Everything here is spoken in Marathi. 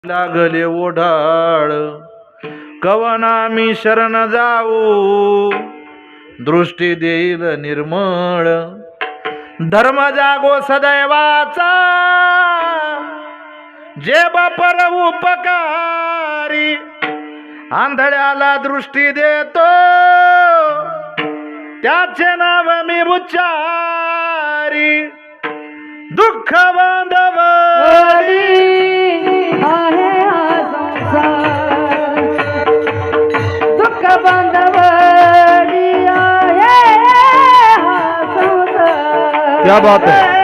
लागले ओढाळ कवना मी शरण जाऊ दृष्टी देईल निर्मळ धर्म जागो सदैवाचा जे बापर उपकारी आंधळ्याला दृष्टी देतो त्याचे नाव मी उच्चारी दुःख बांधवली आहे हा संसार दुःख बांधवली आहे हा संसार क्या बात है।